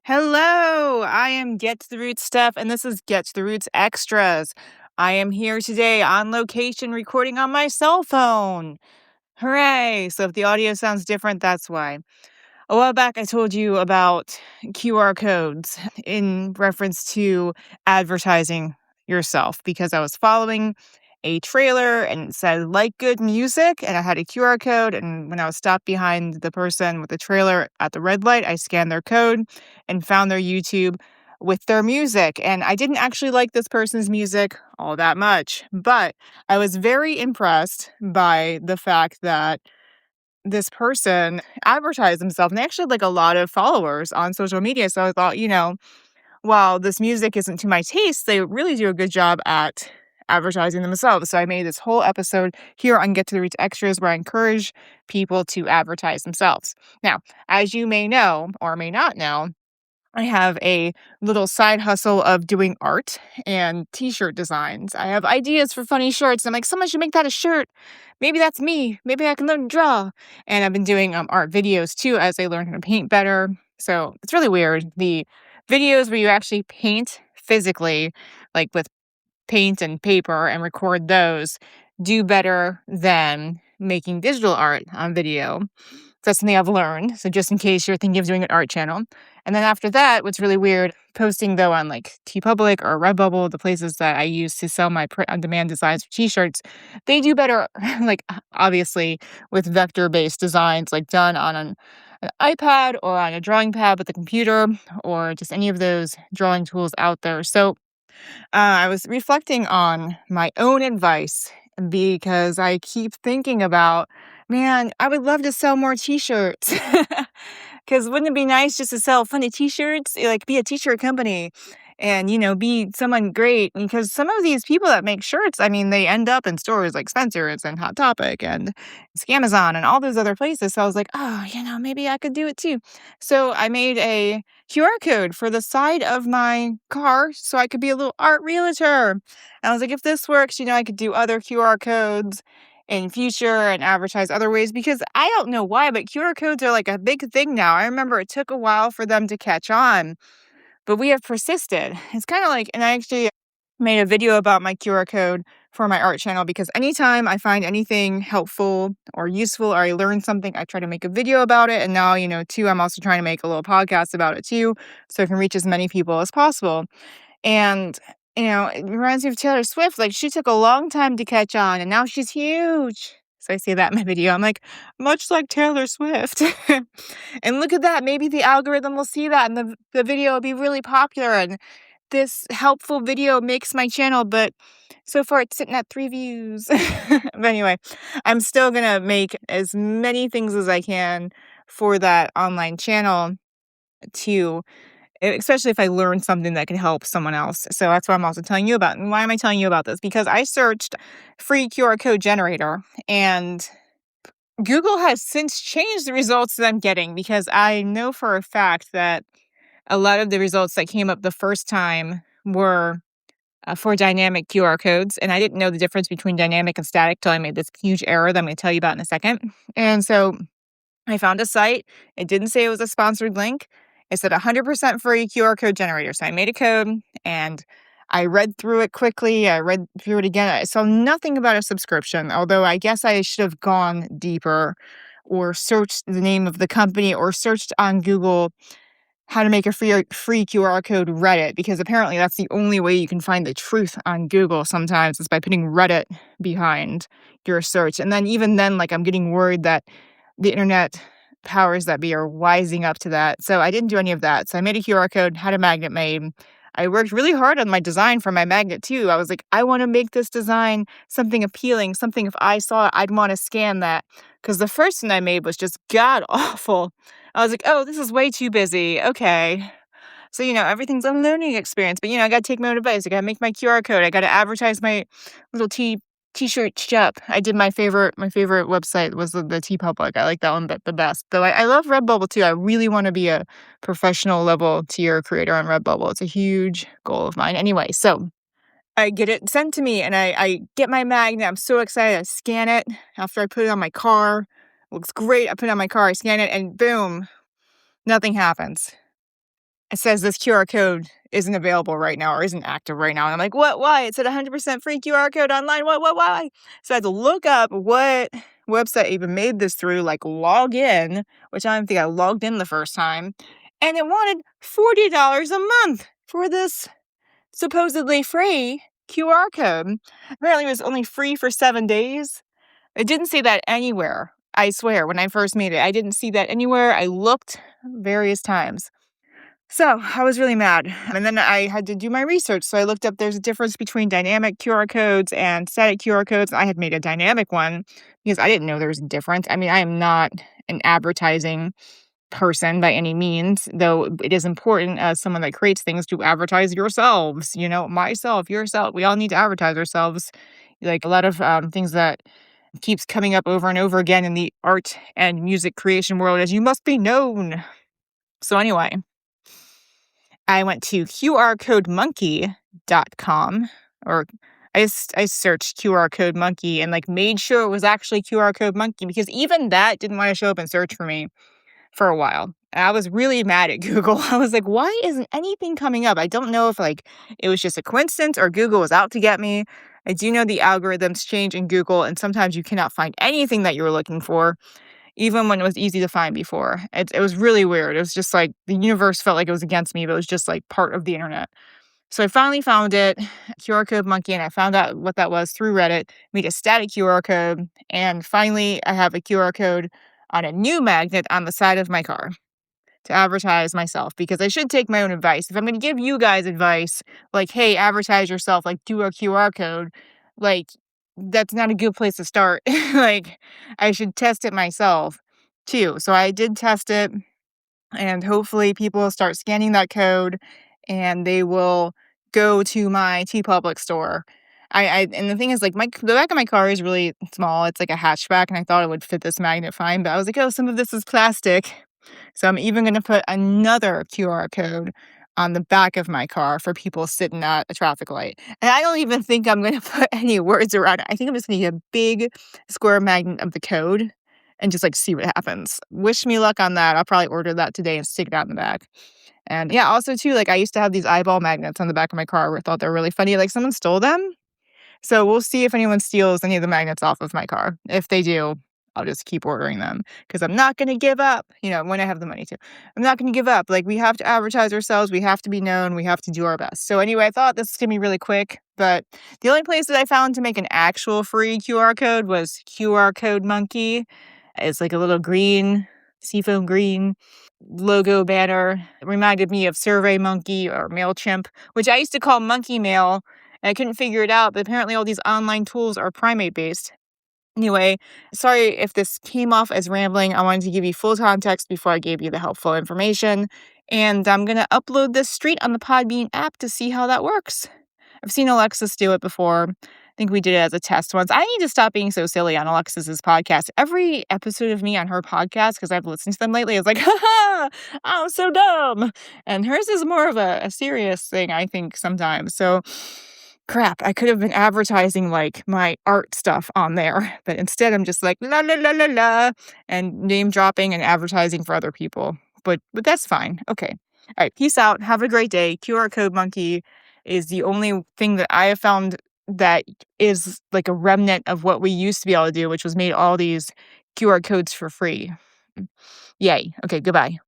Hello, I am Get to the Roots Steph, and this is Get to the Roots Extras. I am here today on location recording on my cell phone. Hooray! So if the audio sounds different, that's why. A while back, I told you about QR codes in reference to advertising yourself because I was following a trailer and it said, like good music, and I had a QR code. And when I was stopped behind the person with the trailer at the red light, I scanned their code and found their YouTube with their music. And I didn't actually like this person's music all that much, but I was very impressed by the fact that this person advertised themselves, and they actually had, like, a lot of followers on social media, so I thought, while this music isn't to my taste, they really do a good job at advertising themselves, so I made this whole episode here on Get to the Roots Extras where I encourage people to advertise themselves. Now, as you may know or may not know, I have a little side hustle of doing art and t-shirt designs. I have ideas for funny shirts. I'm like, someone should make that a shirt. Maybe that's me. Maybe I can learn to draw. And I've been doing art videos too as I learn how to paint better. So it's really weird. The videos where you actually paint physically, like with paint and paper and record those, do better than making digital art on video. That's something I've learned. So just in case you're thinking of doing an art channel. And then after that, what's really weird, posting though on like TeePublic or Redbubble, the places that I use to sell my print-on-demand designs for t-shirts, they do better, like obviously with vector-based designs, like done on an iPad or on a drawing pad with a computer or just any of those drawing tools out there. So I was reflecting on my own advice because I keep thinking about, man, I would love to sell more t-shirts. Because wouldn't it be nice just to sell funny t-shirts? Like be a t-shirt company and, be someone great. Because some of these people that make shirts, I mean, they end up in stores like Spencer's and Hot Topic and Amazon and all those other places. So I was like, oh, maybe I could do it too. So I made a QR code for the side of my car so I could be a little art realtor. And I was like, if this works, I could do other QR codes in future and advertise other ways because I don't know why, but QR codes are like a big thing now. I remember it took a while for them to catch on, but we have persisted. It's kind of like, and I actually made a video about my QR code for my art channel because anytime I find anything helpful or useful or I learn something, I try to make a video about it. And now, too, I'm also trying to make a little podcast about it too, so I can reach as many people as possible. And, it reminds me of Taylor Swift. Like, she took a long time to catch on, and now she's huge. So I say that in my video. I'm like, much like Taylor Swift. And look at that. Maybe the algorithm will see that, and the video will be really popular. And this helpful video makes my channel, but so far it's sitting at 3 views. But anyway, I'm still going to make as many things as I can for that online channel to especially if I learn something that can help someone else. So that's what I'm also telling you about. And why am I telling you about this? Because I searched free QR code generator and Google has since changed the results that I'm getting because I know for a fact that a lot of the results that came up the first time were for dynamic QR codes. And I didn't know the difference between dynamic and static till I made this huge error that I'm going to tell you about in a second. And so I found a site. It didn't say it was a sponsored link. It said 100% free QR code generator. So I made a code and I read through it quickly. I read through it again. I saw nothing about a subscription, although I guess I should have gone deeper or searched the name of the company or searched on Google how to make a free QR code Reddit, because apparently that's the only way you can find the truth on Google sometimes is by putting Reddit behind your search. And then even then, like, I'm getting worried that the internet powers that be are wising up to that. So I didn't do any of that. So I made a QR code, had a magnet made. I worked really hard on my design for my magnet too. I was like, I want to make this design something appealing, something if I saw it, I'd want to scan that. Because the first one I made was just god awful. I was like, oh, this is way too busy. Okay. So, everything's a learning experience. But, I got to take my own advice. I got to make my QR code. I got to advertise my little t-shirt shop. I did my favorite website was the TeePublic. I like that one the best. Though I love Redbubble too. I really want to be a professional level tier creator on Redbubble. It's a huge goal of mine. Anyway, so I get it sent to me and I get my magnet. I'm so excited. I scan it after I put it on my car. It looks great. I put it on my car, I scan it, and boom, nothing happens. it says this QR code isn't available right now or isn't active right now. And I'm like, what? Why? It said 100% free QR code online. What? Why? So I had to look up what website even made this through, like log in, which I don't think I logged in the first time. And it wanted $40 a month for this supposedly free QR code. Apparently, it was only free for 7 days. It didn't say that anywhere. I swear, when I first made it, I didn't see that anywhere. I looked various times. So I was really mad. And then I had to do my research. So I looked up there's a difference between dynamic QR codes and static QR codes. I had made a dynamic one because I didn't know there was a difference. I mean, I am not an advertising person by any means, though it is important as someone that creates things to advertise yourselves, myself, yourself. We all need to advertise ourselves. Like a lot of things that keeps coming up over and over again in the art and music creation world as you must be known. So anyway, I went to qrcodemonkey.com, or I searched QR code monkey and made sure it was actually QR code monkey, because even that didn't want to show up in search for me for a while. And I was really mad at Google. I was like, why isn't anything coming up? I don't know if it was just a coincidence or Google was out to get me. I do know the algorithms change in Google, and sometimes you cannot find anything that you were looking for, even when it was easy to find before. It was really weird. It was just the universe felt like it was against me, but it was just part of the internet. So I finally found it, QR code monkey, and I found out what that was through Reddit, made a static QR code, and finally I have a QR code on a new magnet on the side of my car to advertise myself, because I should take my own advice. If I'm going to give you guys advice, hey, advertise yourself, do a QR code, that's not a good place to start. I should test it myself too. So I did test it, and hopefully people will start scanning that code and they will go to my TeePublic store. And the thing is, the back of my car is really small. It's like a hatchback, and I thought it would fit this magnet fine, but I was like, oh, some of this is plastic. So I'm even going to put another QR code on the back of my car for people sitting at a traffic light. And I don't even think I'm going to put any words around it. I think I'm just going to get a big square magnet of the code and just see what happens. Wish me luck on that. I'll probably order that today and stick it out in the back. And yeah, also too, I used to have these eyeball magnets on the back of my car where I thought they were really funny. Someone stole them. So we'll see if anyone steals any of the magnets off of my car. If they do, I'll just keep ordering them, because I'm not going to give up, when I have the money to. I'm not going to give up. We have to advertise ourselves. We have to be known. We have to do our best. So anyway, I thought this was going to be really quick, but the only place that I found to make an actual free QR code was QR Code Monkey. It's a little green, seafoam green logo banner. It reminded me of Survey Monkey or MailChimp, which I used to call Monkey Mail, and I couldn't figure it out, but apparently all these online tools are primate-based. Anyway, sorry if this came off as rambling. I wanted to give you full context before I gave you the helpful information. And I'm going to upload this straight on the Podbean app to see how that works. I've seen Alexis do it before. I think we did it as a test once. I need to stop being so silly on Alexis's podcast. Every episode of me on her podcast, because I've listened to them lately, is ha, I'm so dumb. And hers is more of a serious thing, I think, sometimes. So crap, I could have been advertising my art stuff on there, but instead I'm just la la la la la and name dropping and advertising for other people. But that's fine. Okay. All right. Peace out. Have a great day. QR Code Monkey is the only thing that I have found that is a remnant of what we used to be able to do, which was made all these QR codes for free. Yay. Okay. Goodbye.